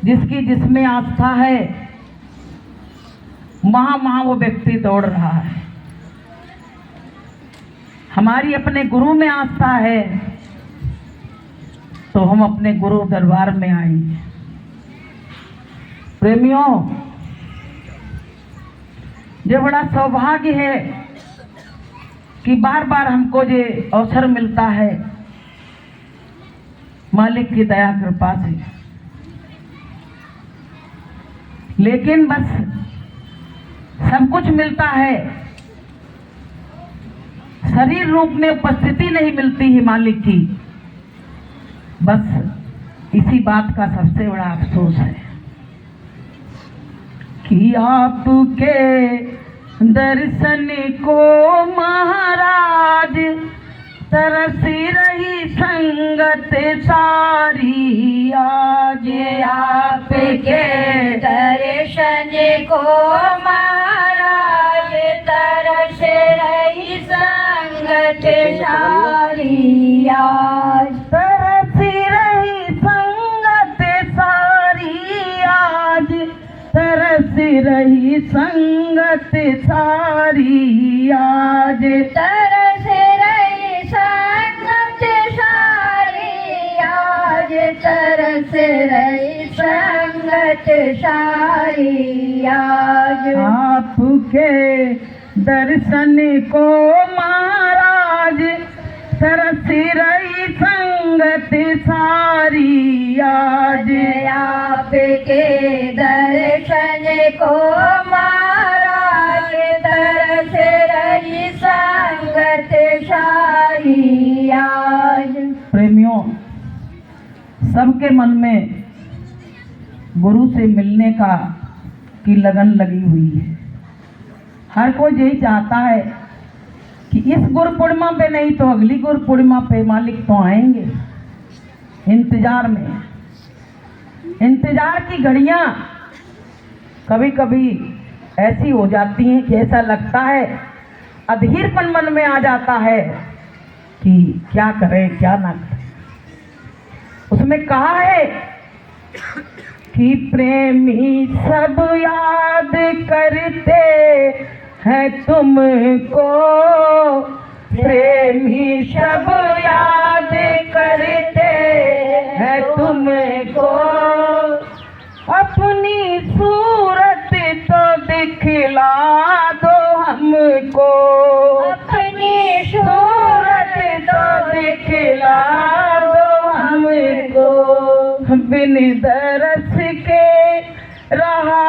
जिसकी जिसमें आस्था है वहां वो व्यक्ति दौड़ रहा है। हमारी अपने गुरु में आस्था है तो हम अपने गुरु दरबार में आएंगे। प्रेमियों, ये बड़ा सौभाग्य है कि बार बार हमको ये अवसर मिलता है मालिक की दया कृपा से। लेकिन बस सब कुछ मिलता है, शरीर रूप में उपस्थिति नहीं मिलती है मालिक की। बस इसी बात का सबसे बड़ा अफसोस है कि आपके दर्शन को महाराज तरसी रही संगत सारी। आज आपके दर्शन को महाराज तरस रही संगत सारी। आज तरस रही संगत सारी। आज तरस रही संगत सारी। आज तरस रही संगत सारी। आज तरस रही संगत सारी। आज आपके दर्शन को महाराज तरस रही संगत सारी। आज आपके दर्शन को महाराज तरस रही संगत सारी। आज प्रेमियों, सबके मन में गुरु से मिलने की लगन लगी हुई है। हर कोई यही चाहता है कि इस गुरु पूर्णिमा पे नहीं तो अगली गुरु पूर्णिमा पे मालिक तो आएंगे। इंतजार में, इंतजार की घड़ियां कभी कभी ऐसी हो जाती हैं कि ऐसा लगता है, अधीरपन मन में आ जाता है कि क्या करें क्या ना करें। उसमें कहा है कि प्रेमी सब याद करते हैं तुमको। प्रेमी सब याद करते हैं तुमको। अपनी सूरत तो दिखला दो हमको। अपनी सूरत तो दिखला दो हमको। बिन दरस के रहा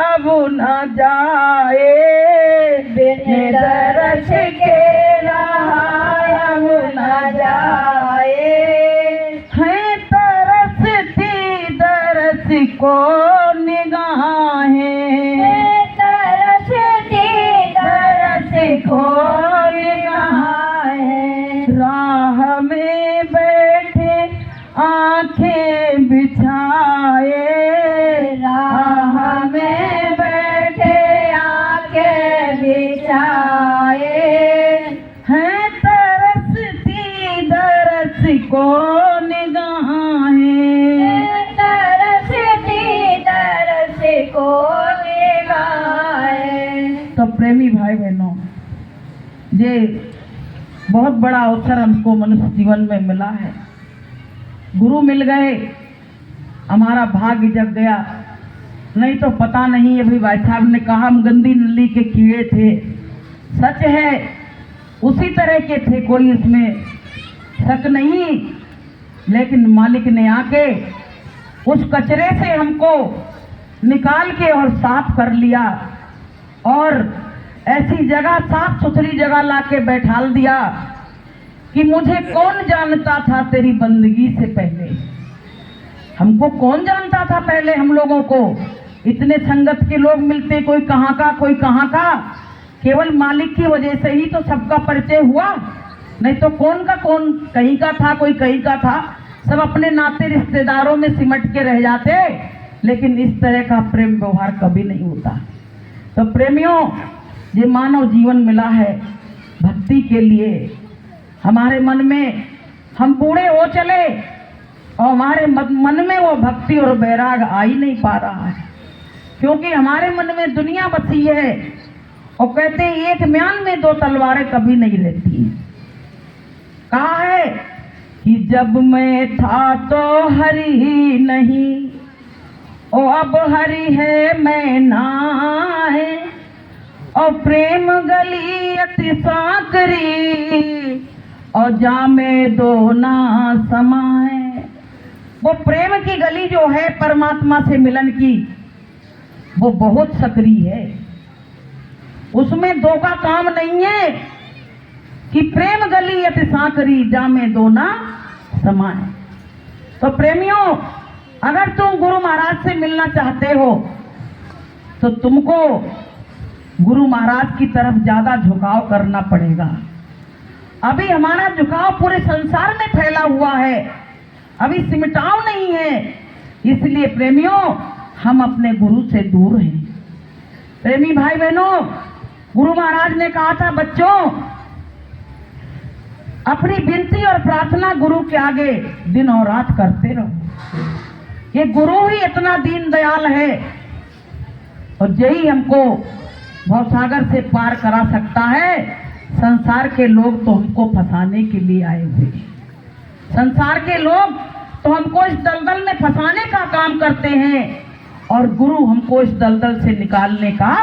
अब न जाए। बिन दरस के रहा अब न जाए। है तरसती दरस को निगाहें। तरसती दरस को निगाहें। राह में बैठे आंखें बिछाए। राह में बैठे आंखें बिछाए। हैं तरसती दरस को निगाहें। तरसती दरस को निगाहें। तो प्रेमी भाई बहनों, ये बहुत बड़ा अवसर हमको मनुष्य जीवन में मिला है। गुरु मिल गए, हमारा भाग्य जग गया। नहीं तो पता नहीं, अभी भाई साहब ने कहा हम गंदी नली के कीड़े थे। सच है, उसी तरह के थे, कोई इसमें शक नहीं। लेकिन मालिक ने आके उस कचरे से हमको निकाल के और साफ कर लिया और ऐसी जगह, साफ सुथरी जगह लाके बैठाल दिया कि मुझे कौन जानता था तेरी बंदगी से पहले। हमको कौन जानता था पहले हम लोगों को। इतने संगत के लोग मिलते, कोई कहाँ का कोई कहाँ का। केवल मालिक की वजह से ही तो सबका परिचय हुआ। नहीं तो कौन का कौन कहीं का था, कोई कहीं का था। सब अपने नाते रिश्तेदारों में सिमट के रह जाते, लेकिन इस तरह का प्रेम व्यवहार कभी नहीं होता। तो प्रेमियों, ये मानव जीवन मिला है भक्ति के लिए। हमारे मन में हम बूढ़े हो चले और हमारे मन में वो भक्ति और वैराग आ ही नहीं पा रहा है, क्योंकि हमारे मन में दुनिया बसी है। और कहते हैं एक म्यान में दो तलवारें कभी नहीं रहती हैं। कहा है कि जब मैं था तो हरि ही नहीं, ओ अब हरि है मैं नाए, और प्रेम गली अति साकरी, और जामे दो ना समाए। वो प्रेम की गली जो है परमात्मा से मिलन की, वो बहुत सकरी है। उसमें दो का काम नहीं है कि प्रेम गली अति साकरी, जामे दो ना समाए। तो प्रेमियों, अगर तुम गुरु महाराज से मिलना चाहते हो तो तुमको गुरु महाराज की तरफ ज्यादा झुकाव करना पड़ेगा। अभी हमारा झुकाव पूरे संसार में फैला हुआ है, अभी सिमटाव नहीं है। इसलिए प्रेमियों, हम अपने गुरु से दूर हैं। प्रेमी भाई बहनों, गुरु महाराज ने कहा था, बच्चों अपनी विनती और प्रार्थना गुरु के आगे दिन और रात करते रहो। ये गुरु ही इतना दीन दयाल है, और यही हमको भवसागर से पार करा सकता है। संसार के लोग तो हमको फंसाने के लिए आए हुए हैं। संसार के लोग तो हमको इस दलदल में फंसाने का काम करते हैं, और गुरु हमको इस दलदल से निकालने का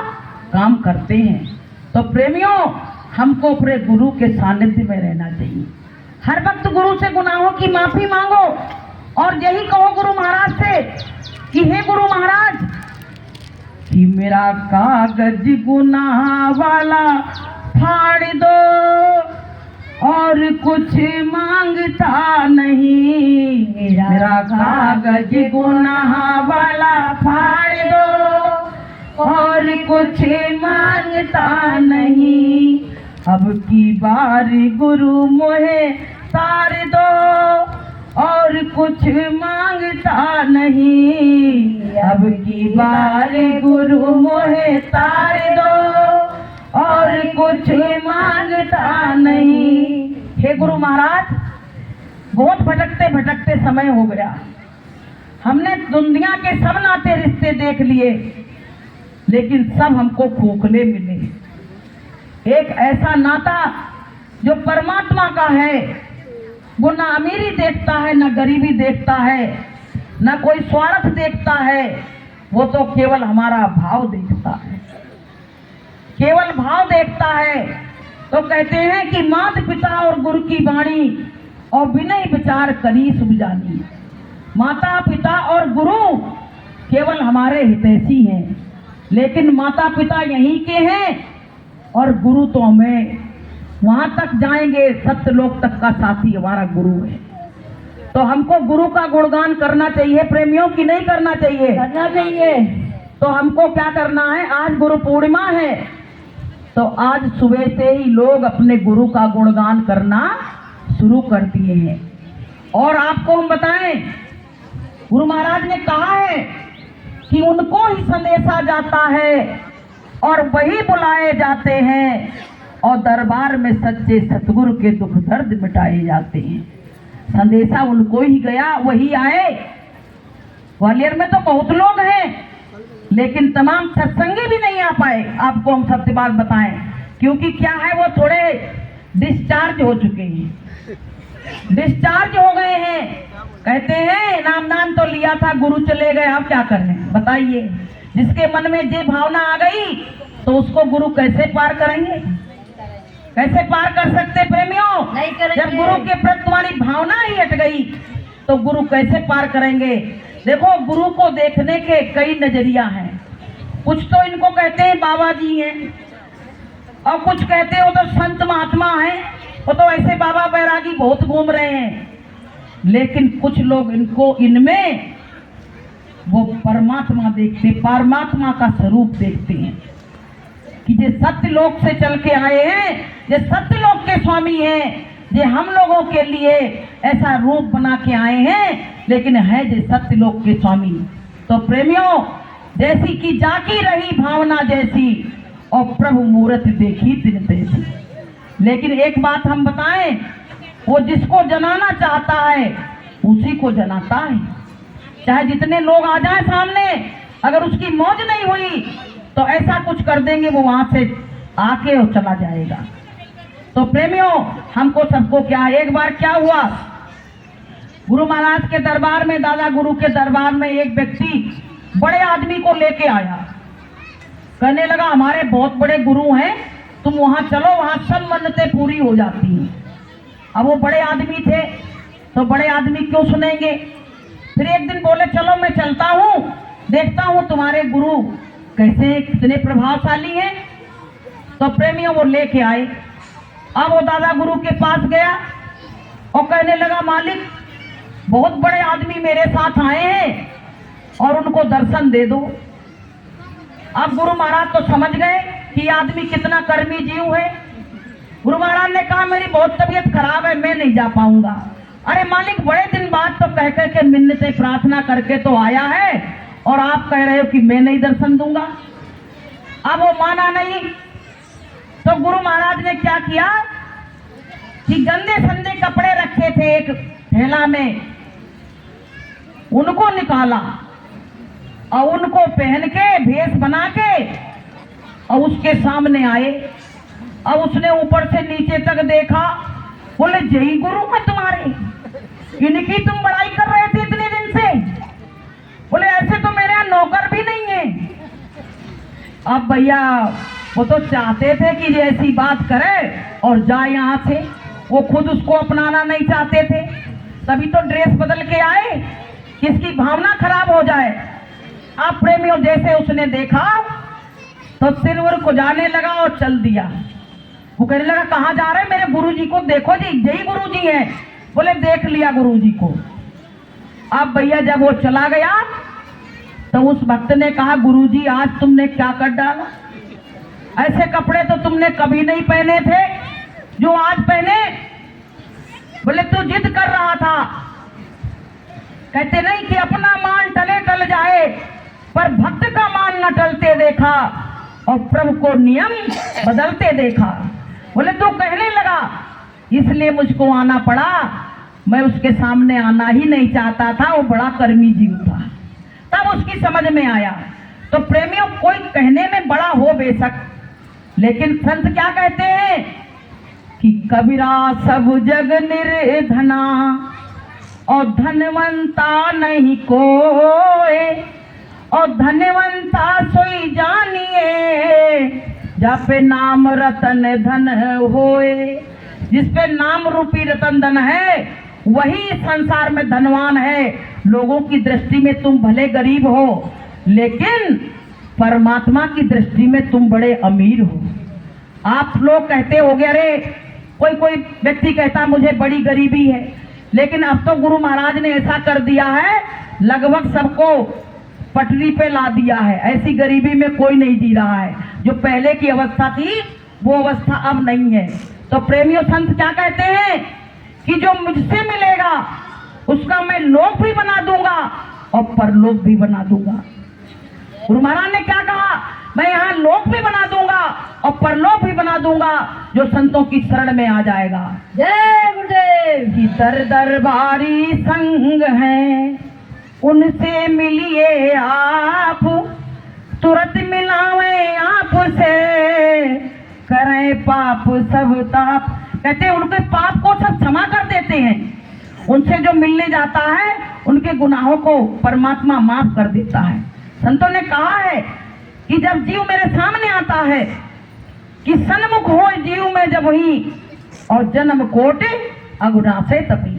काम करते हैं। तो प्रेमियों, हमको अपने गुरु के सानिध्य में रहना चाहिए। हर वक्त गुरु से गुनाहों की माफी मांगो, और यही कहो गुरु महाराज से कि हे गुरु महाराज, कि मेरा कागज गुनाह वाला फाड़ दो, और कुछ मांगता नहीं। मेरा कागज गुनाह वाला फाड़ दो, और कुछ मांगता नहीं। अब की बार गुरु मोहे तार दो, और कुछ मांगता नहीं। अब की बार गुरु मोहे तार दो, और कुछ मांगता नहीं। हे गुरु महाराज, बहुत भटकते भटकते समय हो गया। हमने दुनिया के सब नाते रिश्ते देख लिए, लेकिन सब हमको खोखले मिले। एक ऐसा नाता जो परमात्मा का है, वो ना अमीरी देखता है, ना गरीबी देखता है, ना कोई स्वार्थ देखता है। वो तो केवल हमारा भाव देखता है, केवल भाव देखता है। तो कहते हैं कि माता पिता और गुरु की वाणी, और विनय विचार करी सुख जानी। माता पिता और गुरु केवल हमारे हितैषी हैं, लेकिन माता पिता यहीं के हैं, और गुरु तो हमें वहां तक जाएंगे, सत्यलोक तक का साथी हमारा गुरु है। तो हमको गुरु का गुणगान करना चाहिए प्रेमियों, की नहीं करना चाहिए? करना चाहिए। तो हमको क्या करना है? आज गुरु पूर्णिमा है, तो आज सुबह से ही लोग अपने गुरु का गुणगान करना शुरू कर दिए हैं। और आपको हम बताएं, गुरु महाराज ने कहा है कि उनको ही संदेशा जाता है, और वही बुलाए जाते हैं, और दरबार में सच्चे सतगुरु के दुख दर्द मिटाए जाते हैं। संदेशा उनको ही गया, वही आए। ग्वालियर में तो बहुत लोग हैं, लेकिन तमाम सत्संगी भी नहीं आ पाए। आपको हम सत्य बात बताएं, क्योंकि क्या है, वो थोड़े डिस्चार्ज हो चुके हैं, डिस्चार्ज हो गए हैं। कहते हैं नामदान तो लिया था, गुरु चले गए, अब क्या करें बताइए। जिसके मन में ये भावना आ गई, तो उसको गुरु कैसे पार करेंगे? कैसे पार कर सकते प्रेमियों? नहीं करेंगे। जब गुरु के प्रति तुम्हारी भावना ही हट गई, तो गुरु कैसे पार करेंगे? देखो, गुरु को देखने के कई नजरिया हैं। कुछ तो इनको कहते हैं बाबा जी हैं, और कुछ कहते हैं वो तो संत महात्मा हैं, वो तो ऐसे बाबा बैरागी बहुत घूम रहे हैं। लेकिन कुछ लोग इनको, इनमें वो परमात्मा देखते, परमात्मा का स्वरूप देखते हैं कि ये सत्य लोक से चल के आए हैं, ये सत्य लोक के स्वामी हैं, ये हम लोगों के लिए ऐसा रूप बना के आए हैं, लेकिन है ये सत्य लोक के स्वामी। तो प्रेमियों, जैसी कि जाकी रही भावना जैसी, और प्रभु मूर्त देखी दिन तैसी। लेकिन एक बात हम बताएं, वो जिसको जनाना चाहता है उसी को जनाता है। चाहे जितने लोग आ जाएं सामने, अगर उसकी मौज नहीं हुई तो ऐसा कुछ कर देंगे वो वहां से आके और चला जाएगा। तो प्रेमियों, हमको सबको क्या, एक बार क्या हुआ, गुरु महाराज के दरबार में, दादा गुरु के दरबार में एक व्यक्ति बड़े आदमी को लेके आया। कहने लगा हमारे बहुत बड़े गुरु हैं, तुम वहां चलो, वहां सब मन्नतें पूरी हो जाती हैं। अब वो बड़े आदमी थे तो बड़े आदमी क्यों सुनेंगे। फिर एक दिन बोले चलो मैं चलता हूँ, देखता हूँ तुम्हारे गुरु कैसे कितने प्रभावशाली हैं। तो प्रेमियों वो लेके आए। अब वो दादा गुरु के पास गया और कहने लगा मालिक बहुत बड़े आदमी मेरे साथ आए हैं और उनको दर्शन दे दो। अब गुरु महाराज तो समझ गए कि आदमी कितना कर्मी जीव है। गुरु महाराज ने कहा मेरी बहुत तबीयत खराब है, मैं नहीं जा पाऊंगा। अरे मालिक बड़े दिन बाद तो कह कह के मिन्नतें प्रार्थना करके तो आया है और आप कह रहे हो कि मैं नहीं दर्शन दूंगा। अब वो माना नहीं तो गुरु महाराज ने क्या किया कि गंदे संदे कपड़े रखे थे एक थैला में, उनको निकाला और उनको पहन के भेष बना के और उसके सामने आए। अब उसने ऊपर से नीचे तक देखा, बोले जय गुरु है तुम्हारे, इनकी तुम बड़ाई कर रहे थे इतने दिन से। बोले ऐसे तो मेरे यहाँ नौकर भी नहीं है। अब भैया वो तो चाहते थे कि ऐसी बात करे और जाए यहाँ से, वो खुद उसको अपनाना नहीं चाहते थे, तभी तो ड्रेस बदल के आए, किसकी भावना खराब हो जाए। आप प्रेमियों जैसे उसने देखा तो सिर उर को जाने लगा और चल दिया। वो कहने लगा कहाँ जा रहे हैं, मेरे गुरुजी को देखो जी, यही गुरुजी हैं। बोले देख लिया गुरुजी को। अब भैया जब वो चला गया तो उस भक्त ने कहा गुरुजी आज तुमने क्या कर डाला, ऐसे कपड़े तो तुमने कभी नहीं पहने थे जो आज पहने। बोले तू जिद कर रहा था, कहते नहीं कि अपना मान टले टल जाए पर भक्त का मान न टलते देखा और प्रभु को नियम बदलते देखा। बोले तू कहने लगा इसलिए मुझको आना पड़ा, मैं उसके सामने आना ही नहीं चाहता था, वो बड़ा कर्मी जीव था। तब उसकी समझ में आया। तो प्रेमियों कोई कहने में बड़ा हो बेशक, लेकिन संत क्या कहते हैं कि कबीरा सब जग निर्धना और धनवंता नहीं कोई, और धनवंता सोई जानिए जापे नाम रतन धन होए। जिस पे नाम रूपी रतन धन है वही संसार में धनवान है। लोगों की दृष्टि में तुम भले गरीब हो लेकिन परमात्मा की दृष्टि में तुम बड़े अमीर हो। आप लोग कहते होगे अरे कोई व्यक्ति कहता मुझे बड़ी गरीबी है, लेकिन अब तो गुरु महाराज ने ऐसा कर दिया है लगभग सबको पटरी पे ला दिया है। ऐसी गरीबी में कोई नहीं जी रहा है। जो पहले की अवस्था थी वो अवस्था अब नहीं है। तो प्रेमियों संत क्या कहते हैं कि जो मुझसे मिलेगा उसका मैं लोक भी बना दूंगा और परलोक भी बना दूंगा। गुरु महाराज ने क्या कहा, मैं यहाँ लोक भी बना दूंगा और परलोक भी बना दूंगा जो संतों की शरण में आ जाएगा। जय गुरुदेव। कि दर दरबारी संग हैं उनसे मिलिए आप, तुरंत मिलावे आपसे करें पाप सब ताप। कहते हैं उनके पाप को सब क्षमा कर देते हैं। उनसे जो मिलने जाता है उनके गुनाहों को परमात्मा माफ कर देता है। संतों ने कहा है कि जब जीव मेरे सामने आता है कि सन्मुख हो जीव में जब ही और जन्म कोटि अगुना से तपी।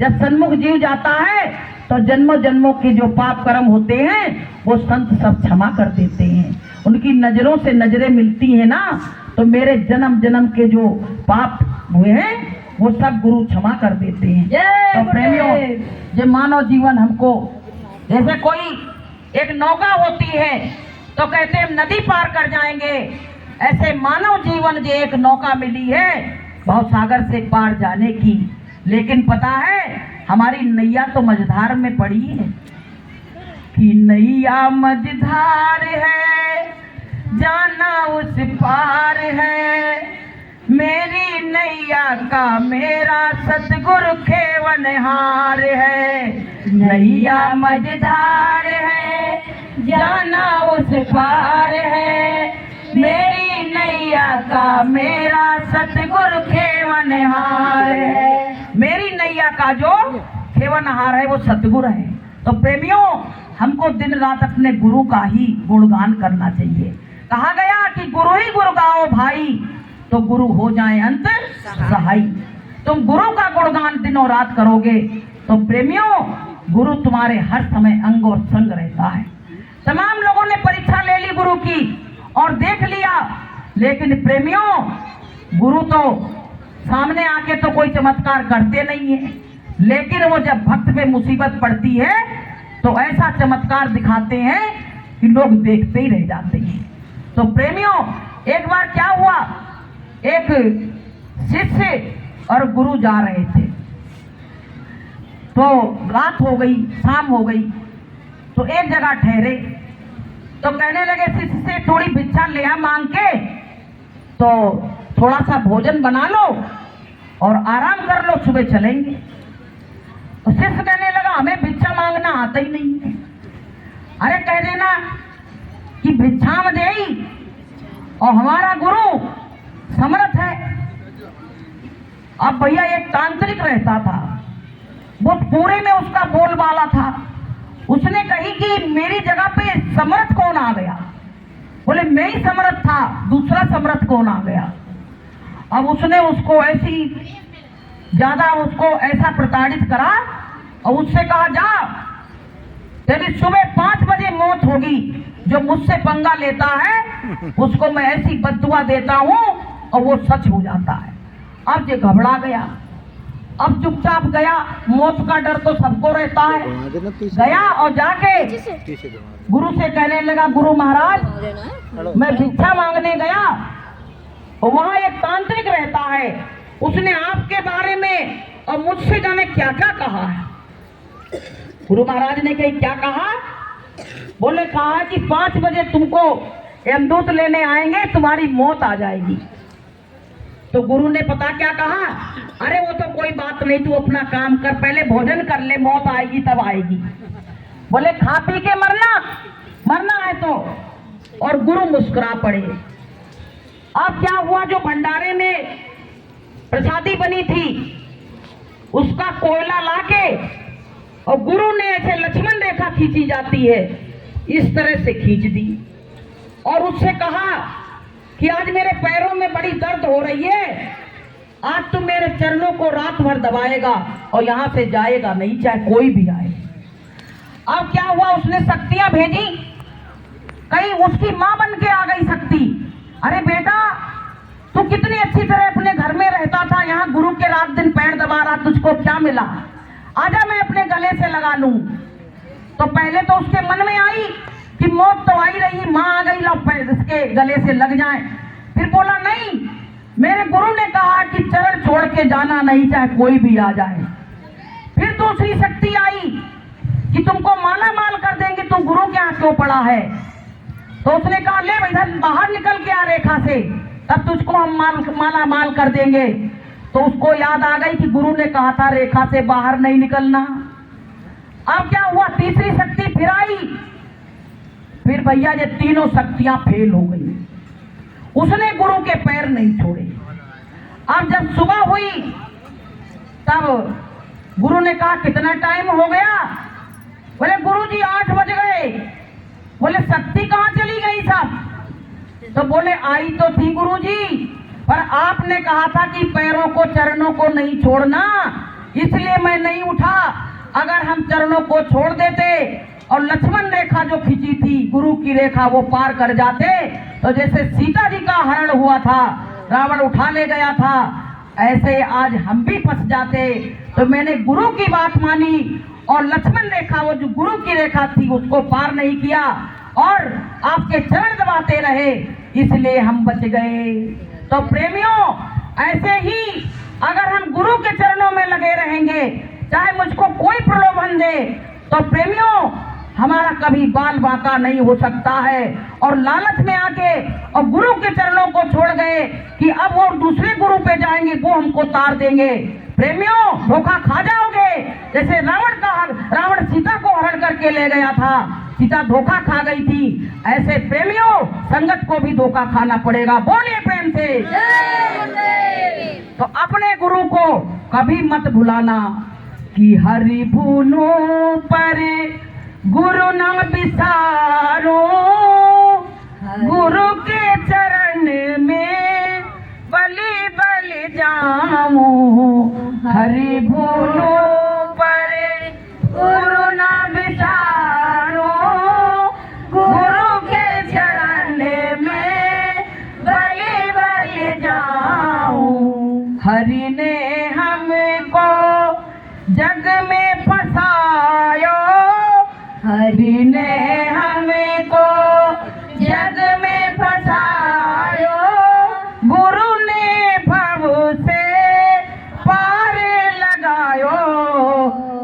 जब सन्मुख जीव जाता है तो जन्मों जन्मों के जो पाप कर्म होते हैं वो संत सब क्षमा कर देते हैं। उनकी नजरों से नजरें मिलती हैं ना, तो मेरे जन्म जन्म के जो पाप हुए हैं वो सब गुरु क्षमा कर देते हैं। तो प्रेमियों जो मानव जीवन हमको जैसे कोई एक नौका होती है तो कहते हैं नदी पार कर जाएंगे, ऐसे मानव जीवन जो एक नौका मिली है भाव सागर से पार जाने की। लेकिन पता है हमारी नैया तो मझधार में पड़ी है कि नैया मझधार है जाना उस पार है, मेरी नैया का मेरा सतगुरु खेवनहार है। नैया मझधार है जाना उस पार है। मेरी नैया का मेरा सतगुरु खेवनहार है। मेरी नैया का जो खेवनहार है वो सतगुरु है। तो प्रेमियों, हमको दिन रात अपने गुरु का ही गुणगान करना चाहिए। कहा गया कि गुरु ही गुरु गाओ भाई, तो गुरु हो जाए अंत सहाय। तुम गुरु का गुणगान दिनों रात करोगे तो प्रेमियों, गुरु तुम्हारे हर समय अंग और संग रहता है। तमाम लोगों ने परीक्षा ले ली गुरु की और देख लिया, लेकिन प्रेमियों, गुरु तो सामने आके तो कोई चमत्कार करते नहीं है, लेकिन वो जब भक्त पे मुसीबत पड़ती है तो ऐसा चमत्कार दिखाते हैं कि लोग देखते ही रह जाते हैं। तो प्रेमियों, एक बार क्या हुआ, एक शिष्य और गुरु जा रहे थे, तो रात हो गई, शाम हो गई, तो एक जगह ठहरे। तो कहने लगे शिष्य से, थोड़ी भिक्षा ले आ मांग के, तो थोड़ा सा भोजन बना लो और आराम कर लो, सुबह चलेंगे। तो शिष्य कहने लगा, हमें भिक्षा मांगना आता ही नहीं है। अरे कह देना कि भिक्षा में दे, और हमारा गुरु समर्थ है। अब भैया एक तांत्रिक रहता था, वो पूरे में उसका बोलबाला था। उसने कही कि मेरी जगह पे समर्थ कौन आ गया? बोले मैं ही समर्थ था, दूसरा समर्थ कौन आ गया? अब उसने उसको ऐसी ज्यादा उसको ऐसा प्रताड़ित करा और उससे कहा, जा तेरी सुबह 5 बजे मौत होगी, जो मुझसे पंगा लेता है उसको मैं ऐसी बद्दुआ देता हूँ और वो सच हो जाता है। अब ये घबरा गया, अब चुपचाप गया, मौत का डर तो सबको रहता है। गया और जाके गुरु से कहने लगा, गुरु महाराज मैं भिक्षा मांगने गया और वहाँ एक तांत्रिक रहता है, उसने आपके बारे में और मुझसे जाने क्या क्या कहा है। गुरु महाराज ने कही, क्या कहा? बोले कहा कि 5 बजे तुमको यमदूत लेने आएंगे, तुम्हारी मौत आ जाएगी। तो गुरु ने पता क्या कहा, अरे वो तो कोई बात नहीं, तू अपना काम कर, पहले भोजन कर ले, मौत आएगी तब आएगी। बोले खा पी के मरना है तो। और गुरु मुस्कुरा पड़े। अब क्या हुआ, जो भंडारे में प्रसादी बनी थी उसका कोयला लाके और गुरु ने ऐसे लक्ष्मण रेखा खींची जाती है, इस तरह से खींच दी और उससे कहा कि आज मेरे पैरों में बड़ी दर्द हो रही है, आज तुम मेरे चरणों को रात भर दबाएगा और यहाँ से जाएगा नहीं, चाहे कोई भी आए। अब क्या हुआ, उसने शक्तियां भेजी, कहीं उसकी माँ बन के आ गई शक्ति। अरे बेटा, तू कितनी अच्छी तरह अपने घर में रहता था, यहाँ गुरु के रात दिन पैर दबा रहा, तुझको क्या मिला? आजा मैं अपने गले से लगा लूं। तो पहले तो उसके मन में आई कि मौत तो आई रही, माँ आ गई, लो पैर इसके गले से लग जाए। फिर बोला नहीं, मेरे गुरु ने कहा कि चरण छोड़ के जाना नहीं, चाहे कोई भी आ जाए। फिर दूसरी शक्ति आई कि तुमको माला माल कर देंगे, तुम गुरु के यहाँ क्यों पड़ा है? तो उसने कहा, ले इधर बाहर निकल के आ रेखा से, तब तुझको हम माला माल कर देंगे। तो उसको याद आ गई कि गुरु ने कहा था रेखा से बाहर नहीं निकलना। अब क्या हुआ, तीसरी शक्ति फिर आई। फिर भैया ये तीनों शक्तियां फेल हो गई, उसने गुरु के पैर नहीं छोड़े। अब जब सुबह हुई तब गुरु ने कहा, कितना टाइम हो गया? बोले गुरुजी 8 बज गए। बोले शक्ति कहाँ चली गई सब? तो बोले आई तो थी गुरुजी, पर आपने कहा था कि पैरों को चरणों को नहीं छोड़ना, इसलिए मैं नहीं उठा। अगर हम चरणों को छोड़ देते और लक्ष्मण रेखा जो खींची थी गुरु की रेखा वो पार कर जाते, तो जैसे सीता जी का हरण हुआ था, रावण उठा ले गया था, ऐसे आज हम भी फंस जाते। तो मैंने गुरु की बात मानी और लक्ष्मण रेखा, वो जो गुरु की रेखा थी, उसको पार नहीं किया और आपके चरण दबाते रहे, इसलिए हम बच गए। तो प्रेमियों, ऐसे ही अगर हम गुरु के चरणों में लगे रहेंगे, चाहे मुझको कोई प्रलोभन दे, तो प्रेमियों हमारा कभी बाल बांका नहीं हो सकता है। और लालच में आके और गुरु के चरणों को छोड़ गए कि अब वो दूसरे गुरु पे जाएंगे, वो हमको तार देंगे। प्रेमियों, धोखा खा जाओगे। जैसे रावण सीता को हरण करके ले गया था, सीता धोखा खा गई थी, ऐसे प्रेमियों संगत को भी धोखा खाना पड़ेगा। बोलिए प्रेम से। तो अपने गुरु को कभी मत भुलाना कि हरि भूलो पर गुरु न बिसारो, गुरु के चरण में बलि बलि जाऊं। हरि भूलो पर गुरु न बिसारो, गुरु के चरण में बलि बलि जाऊं। हरि ने हमको जग में फंसायो, हरि ने हमको जग में फंसायो, गुरु ने भव से पार लगायो।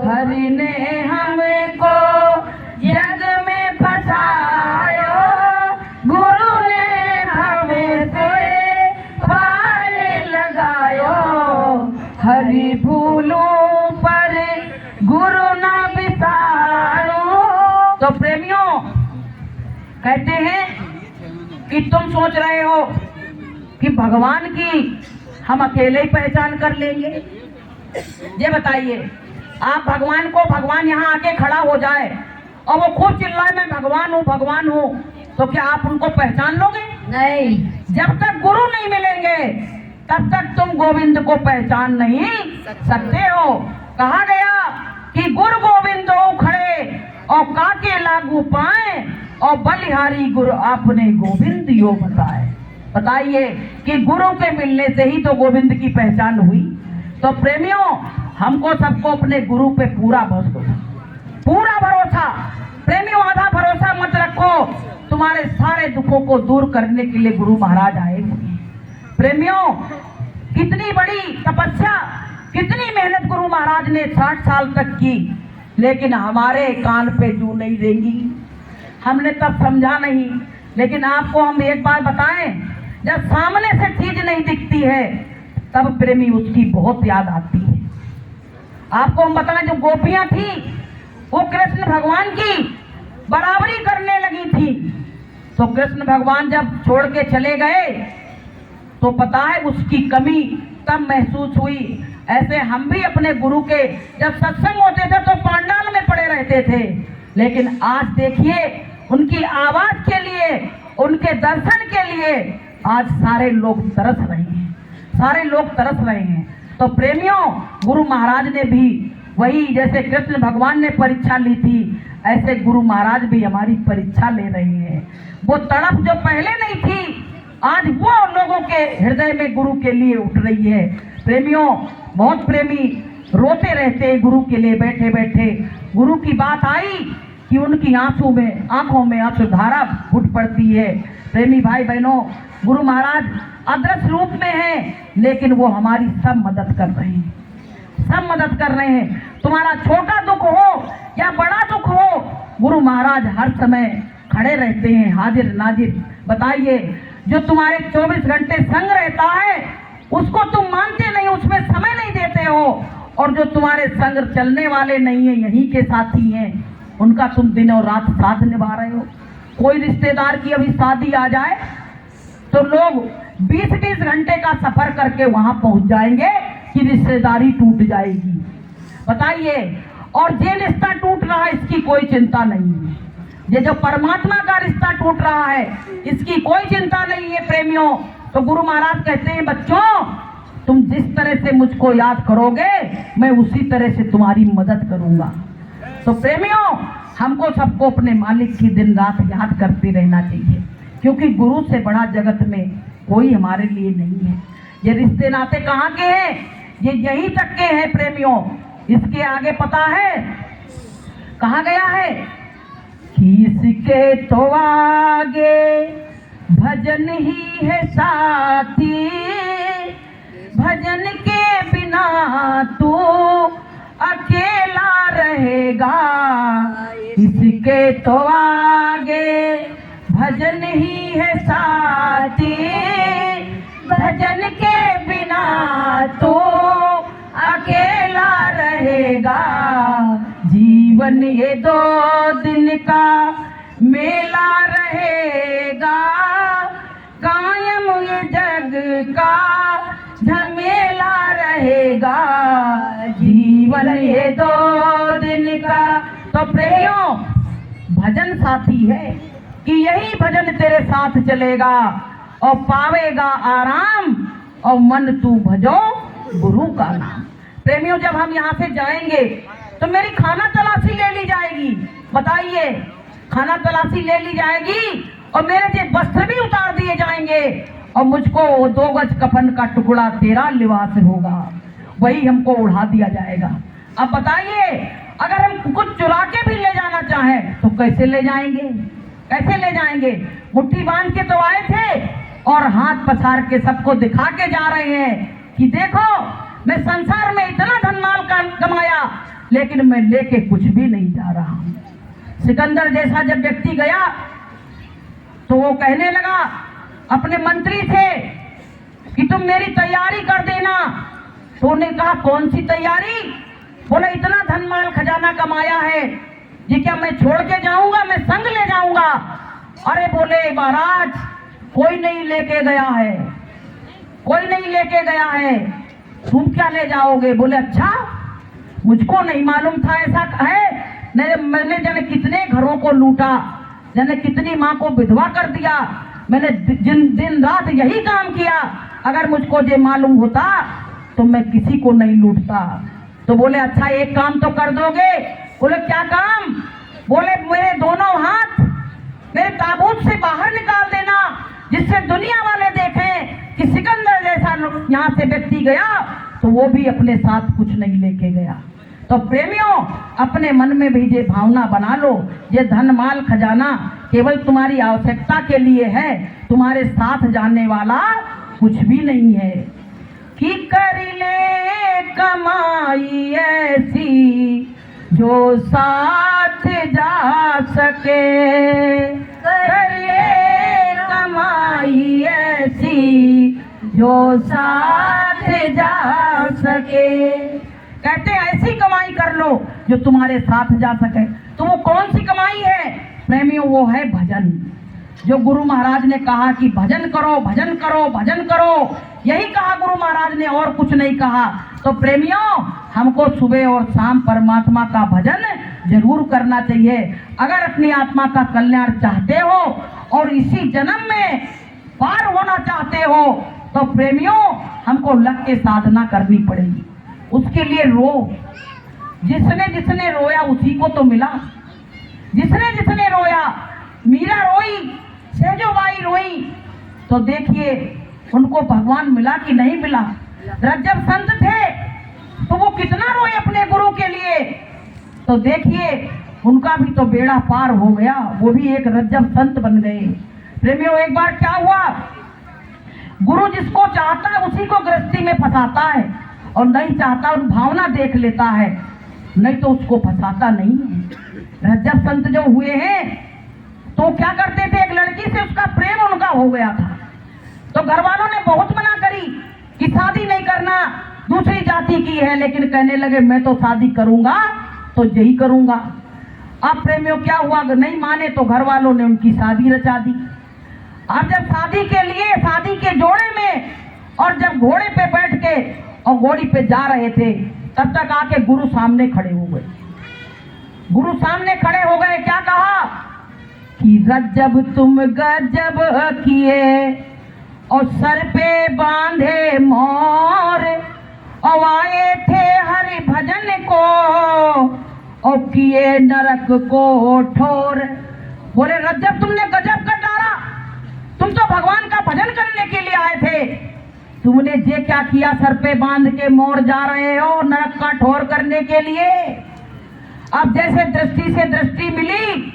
हरि ने हमको जग में फंसायो, गुरु ने भव से पार लगायो। हरि भूलो पर गुरु न बिसारो। तो प्रेमियों, कहते हैं कि तुम सोच रहे हो कि भगवान की हम अकेले ही पहचान कर लेंगे। ये बताइए, आप भगवान को, भगवान यहाँ आके खड़ा हो जाए और वो खूब चिल्लाए मैं भगवान हूँ, तो क्या आप उनको पहचान लोगे? नहीं। जब तक गुरु नहीं मिलेंगे तब तक तुम गोविंद को पहचान नहीं सकते हो। कहा गया कि गुरु गोविंद हो खड़े और काके लागू पाए, और बलिहारी गुरु आपने गोविंद यो बताए। बताइए कि गुरु के मिलने से ही तो गोविंद की पहचान हुई। तो प्रेमियों, हमको सबको अपने गुरु पे पूरा भरोसा। प्रेमियों, आधा भरोसा मत रखो। तुम्हारे सारे दुखों को दूर करने के लिए गुरु महाराज आएंगे। प्रेमियों, कितनी बड़ी तपस्या, कितनी मेहनत गुरु महाराज ने 60 साल तक की, लेकिन हमारे कान पे जू नहीं देंगी। हमने तब समझा नहीं। लेकिन आपको हम एक बात बताएं, जब सामने से चीज नहीं दिखती है तब प्रेमी उसकी बहुत याद आती है। आपको हम बताएं, जो गोपियां थी वो कृष्ण भगवान की बराबरी करने लगी थी। तो कृष्ण भगवान जब छोड़ के चले गए तो पता है उसकी कमी तब महसूस हुई। ऐसे हम भी अपने गुरु के जब सत्संग होते थे तो पांडाल में पड़े रहते थे, लेकिन आज देखिए उनकी आवाज के लिए, उनके दर्शन के लिए आज सारे लोग तरस रहे हैं। तो प्रेमियों, गुरु महाराज ने भी वही, जैसे कृष्ण भगवान ने परीक्षा ली थी, ऐसे गुरु महाराज भी हमारी परीक्षा ले रहे हैं। वो तड़प जो पहले नहीं थी, आज वो लोगों के हृदय में गुरु के लिए उठ रही है। प्रेमियों, बहुत प्रेमी रोते रहते हैं गुरु के लिए बैठे बैठे। गुरु की बात आई कि उनकी आंखों में आंसुधारा फूट पड़ती है। प्रेमी भाई बहनों, गुरु महाराज अदृश्य रूप में हैं, लेकिन वो हमारी सब मदद कर रहे हैं। तुम्हारा छोटा दुख हो या बड़ा दुख हो, गुरु महाराज हर समय खड़े रहते हैं, हाजिर नाजिर। बताइए, जो तुम्हारे 24 घंटे संग रहता है उसको तुम मानते नहीं, उसमें समय नहीं देते हो, और जो तुम्हारे संग चलने वाले नहीं है, यहीं के साथी हैं, उनका तुम दिन और रात साथ निभा रहे हो। कोई रिश्तेदार की अभी शादी आ जाए तो लोग 20-20 घंटे का सफर करके वहां पहुंच जाएंगे कि रिश्तेदारी टूट जाएगी। बताइए, और ये रिश्ता टूट रहा है इसकी कोई चिंता नहीं है। ये जो परमात्मा का रिश्ता टूट रहा है इसकी कोई चिंता नहीं है। प्रेमियों, तो गुरु महाराज कहते हैं, बच्चों तुम जिस तरह से मुझको याद करोगे मैं उसी तरह से तुम्हारी मदद करूंगा। तो प्रेमियों, हमको सबको अपने मालिक की दिन रात याद करते रहना चाहिए, क्योंकि गुरु से बड़ा जगत में कोई हमारे लिए नहीं है। ये रिश्ते नाते कहाँ के हैं? ये यहीं तक के हैं प्रेमियों। इसके आगे पता है कहा गया है कि इसके तो आगे भजन ही है साथी, भजन के बिना तू अकेला रहेगा। इसके के तो आगे भजन ही है साथी, भजन के बिना तो अकेला रहेगा। जीवन ये 2 दिन का मेला रहेगा, कायम ये जग का झमेला रहेगा। जीवन ये 2 दिन का। तो प्रेमियों, भजन साथी है कि यही भजन तेरे साथ चलेगा और पावेगा आराम, और मन तू भजो गुरु का नाम। प्रेमियों, जब हम यहाँ से जाएंगे तो मेरी खाना तलाशी ले ली जाएगी। बताइए, खाना तलाशी ले ली जाएगी और मेरे जे वस्त्र भी उतार दिए जाएंगे, और मुझको 2 गज कफन का टुकड़ा तेरा लिबास होगा, वही हमको उड़ा दिया जाएगा। अब बताइए, अगर हम कुछ चुरा के भी ले जाना चाहें तो कैसे ले जाएंगे? कैसे ले जाएंगे? मुट्ठी बांध के तो आए थे और हाथ पसार के सबको दिखा के जा रहे हैं कि देखो, मैं संसार में इतना धनमाल कमाया, लेकिन मैं लेके कुछ भी नहीं जा रहा हूं। सिकंदर जैसा जब व्यक्ति गया तो वो कहने लगा अपने मंत्री से कि तुम मेरी तैयारी कर देना। तो उन्होंने कहा, कौन सी तैयारी? बोले, इतना धनमाल खजाना कमाया है, ये क्या मैं छोड़ के जाऊंगा? मैं संग ले जाऊंगा। अरे बोले, महाराज कोई नहीं लेके गया है, कोई नहीं लेके गया है, तुम क्या ले जाओगे? बोले, अच्छा, मुझको नहीं मालूम था ऐसा है। मैंने जाने कितने घरों को लूटा, जाने कितनी माँ को विधवा कर दिया, मैंने दिन रात यही काम किया। अगर मुझको ये मालूम होता तो मैं किसी को नहीं लूटता। तो बोले, अच्छा, एक काम तो कर दोगे? बोले, क्या काम? बोले, मेरे दोनों हाथ मेरे ताबूत से बाहर निकाल देना, जिससे दुनिया वाले देखें कि सिकंदर जैसा यहाँ से व्यक्ति गया तो वो भी अपने साथ कुछ नहीं लेके गया। तो प्रेमियों, अपने मन में भी ये भावना बना लो, ये धन माल खजाना केवल तुम्हारी आवश्यकता के लिए है, तुम्हारे साथ जाने वाला कुछ भी नहीं है। कि कर ले कमाई ऐसी जो साथ जा सके, कर ले कमाई ऐसी जो साथ जा सके। कहते हैं ऐसी कमाई कर लो जो तुम्हारे साथ जा सके। तो वो कौन सी कमाई है प्रेमियों? वो है भजन। जो गुरु महाराज ने कहा कि भजन करो, भजन करो, भजन करो, यही कहा गुरु महाराज ने, और कुछ नहीं कहा। तो प्रेमियों, हमको सुबह और शाम परमात्मा का भजन जरूर करना चाहिए। अगर अपनी आत्मा का कल्याण चाहते हो और इसी जन्म में पार होना चाहते हो तो प्रेमियों, हमको लग के साधना करनी पड़ेगी। उसके लिए रो, जिसने जिसने रोया उसी को तो मिला। जिसने जिसने रोया, मीरा रोई, सहजोबाई रोई, तो देखिए उनको भगवान मिला कि नहीं मिला। रज्जब संत थे तो वो कितना रोए अपने गुरु के लिए, तो देखिए उनका भी तो बेड़ा पार हो गया, वो भी एक रज्जब संत बन गए। प्रेमियों, एक बार क्या हुआ, गुरु जिसको चाहता है उसी को गृहस्थी में फंसाता है, और नहीं चाहता उन भावना देख लेता है, नहीं तो उसको फंसाता नहीं है। रज्जब संत जो हुए हैं तो क्या करते थे, एक लड़की से उसका प्रेम उनका हो गया था, तो घर वालों ने बहुत मना करी कि शादी नहीं करना, दूसरी जाति की है, लेकिन कहने लगे मैं तो शादी करूंगा तो यही करूंगा। अब प्रेमियों क्या हुआ, नहीं माने तो घर वालों ने उनकी शादी रचा दी। अब जब शादी के लिए, शादी के जोड़े में, और जब घोड़े पे बैठ के और घोड़ी पे जा रहे थे, तब तक आके गुरु सामने खड़े हो गए। गुरु सामने खड़े हो गए, क्या कहा कि रज्जब तुम गजब किए और सर पे बांधे मोर, और आए थे हरि भजन को और किए नरक को ठोर। बोले, रज्जब तुमने गजब कर डाला, तुम तो भगवान का भजन करने के लिए आए थे, तुमने ये क्या किया, सर पे बांध के मोर जा रहे हो नरक का ठोर करने के लिए। अब जैसे दृष्टि से दृष्टि मिली,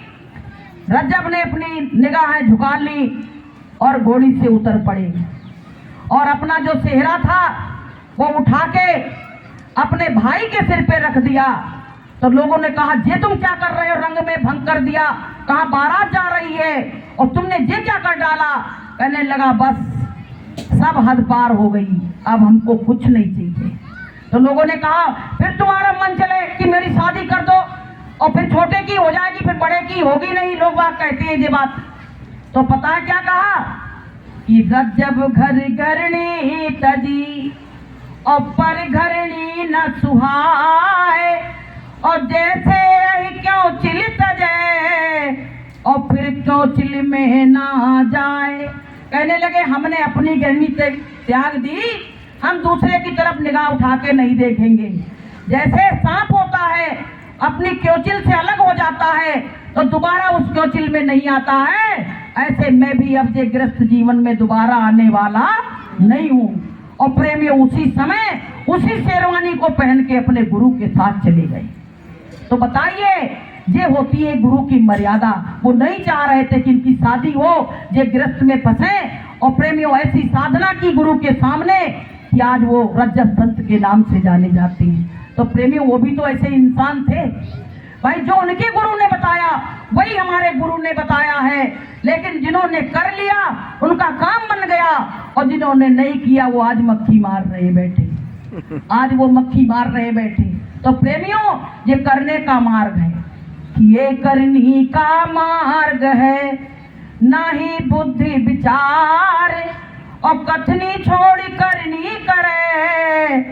रज्जब ने अपनी निगाहें झुका ली और घोड़ी से उतर पड़े, और अपना जो सेहरा था वो उठा के अपने भाई के सिर पे रख दिया तो लोगों ने कहा ये तुम क्या कर रहे हो, रंग में भंग कर दिया, कहाँ बारात जा रही है और तुमने ये क्या कर डाला। कहने लगा बस सब हद पार हो गई, अब हमको कुछ नहीं चाहिए। तो लोगों ने कहा फिर तुम्हारा मन चले कि मेरी शादी कर दो और फिर छोटे की हो जाएगी, फिर बड़े की होगी नहीं। लोग बात कहते हैं ये बात। तो पता है क्या कहा कि जब घर घरनी तजी और पर घरनी न सुहाए और जैसे क्यों चिल तजे और फिर क्यों चिल में ना जाए। कहने लगे हमने अपनी घरनी त्याग दी, हम दूसरे की तरफ निगाह उठा के नहीं देखेंगे। जैसे सांप होता है अपनी क्योचिल से अलग हो जाता है तो दोबारा उस क्योचिल में नहीं आता है, ऐसे मैं भी अब ये गृहस्थ जीवन में दोबारा आने वाला नहीं हूँ। और प्रेमियों उसी समय उसी शेरवानी को पहन के अपने गुरु के साथ चले गए। तो बताइए ये होती है गुरु की मर्यादा। वो नहीं चाह रहे थे कि इनकी शादी हो, ये गृहस्थ में फंसे। और प्रेमियों ऐसी साधना की गुरु के सामने कि आज वो रज्जब संत के नाम से जाने जाते हैं। तो प्रेमियों वो भी तो ऐसे इंसान थे भाई, जो उनके गुरु ने बताया वही हमारे गुरु ने बताया है। लेकिन जिन्होंने कर लिया उनका काम बन गया और जिन्होंने नहीं किया वो आज मक्खी मार रहे बैठे, आज वो मक्खी मार रहे बैठे। तो प्रेमियों ये करने का मार्ग है, ये करनी का मार्ग है, ना ही बुद्धि विचार और कथनी छोड़ करनी करे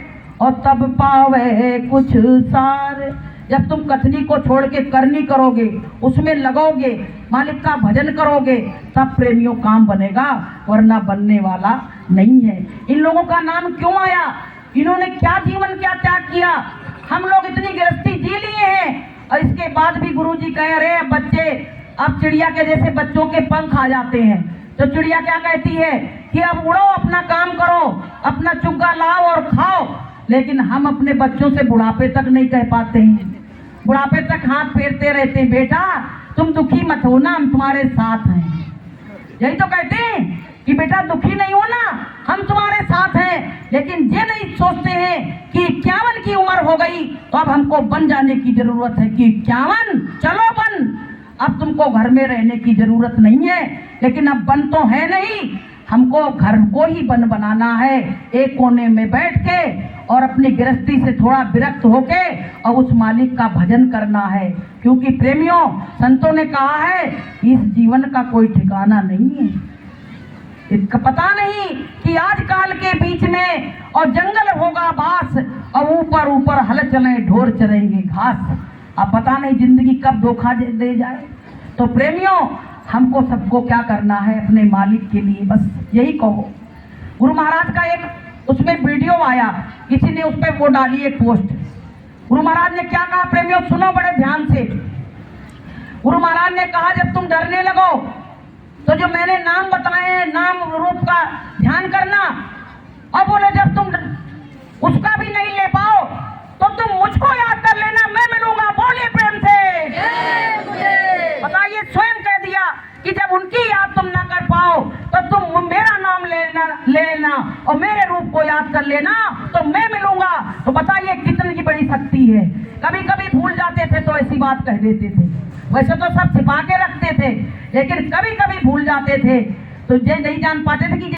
और तब पावे कुछ सार। जब तुम कथनी को छोड़ के करनी करोगे, उसमें लगोगे, मालिक का भजन करोगे, तब प्रेमियों काम बनेगा, वरना बनने वाला नहीं है। इन लोगों का नाम क्यों आया, इन्होंने क्या जीवन क्या त्याग किया। हम लोग इतनी गृहस्थी जी लिए हैं और इसके बाद भी गुरुजी कह रहे हैं बच्चे अब चिड़िया के जैसे बच्चों के पंख आ जाते हैं। तो चिड़िया क्या कहती है कि अब उड़ो, अपना काम करो, अपना चुग्गा लाओ और खाओ। लेकिन हम अपने बच्चों से बुढ़ापे तक नहीं कह पाते हैं, बुढ़ापे तक हाथ फेरते रहते हैं, बेटा तुम दुखी मत हो ना, हम तुम्हारे साथ हैं। यही तो कहते हैं कि बेटा दुखी नहीं हो ना, हम तुम्हारे साथ हैं। लेकिन ये नहीं सोचते हैं कि 51 की उम्र हो गई तो अब हमको बन जाने की जरूरत है कि 51 चलो बन, अब तुमको घर में रहने की जरूरत नहीं है। लेकिन अब बन तो है नहीं, हमको घर को ही बन बनाना है, एक कोने में बैठ के और अपनी गृहस्थी से थोड़ा विरक्त होके और उस मालिक का भजन करना है। क्योंकि प्रेमियों संतों ने कहा है इस जीवन का कोई ठिकाना नहीं है, इसका पता नहीं कि आज काल के बीच में और जंगल होगा बास और ऊपर ऊपर हल चले ढोर चरेंगे घास। अब पता नहीं जिंदगी कब धोखा दे जाए। तो प्रेमियों हमको सबको क्या करना है, अपने मालिक के लिए बस यही कहो। गुरु महाराज का एक उसमें वीडियो आया, किसी ने उस पर वो डाली एक पोस्ट। गुरु महाराज ने क्या कहा प्रेमियों सुनो बड़े ध्यान से। गुरु महाराज ने कहा जब तुम डरने लगो तो जो मैंने नाम बताए हैं नाम रूप का ध्यान करना। और बोले जब तुम उसका भी नहीं ले पाओ तो तुम मुझको याद कर लेना, मैं मिलूंगा। बोलिए प्रेम से। बताइए स्वयं कह दिया कि जब उनकी याद तुम ना कर पाओ तो तुम मेरा नाम ले लेना और मेरे रूप को याद कर लेना तो मैं मिलूंगा। तो बताइए कितनी की बड़ी शक्ति है। कभी कभी भूल जाते थे तो ऐसी बात कह देते थे, वैसे तो सब छिपा के रखते थे, लेकिन कभी कभी भूल जाते थे तो ये नहीं जान पाते थे कि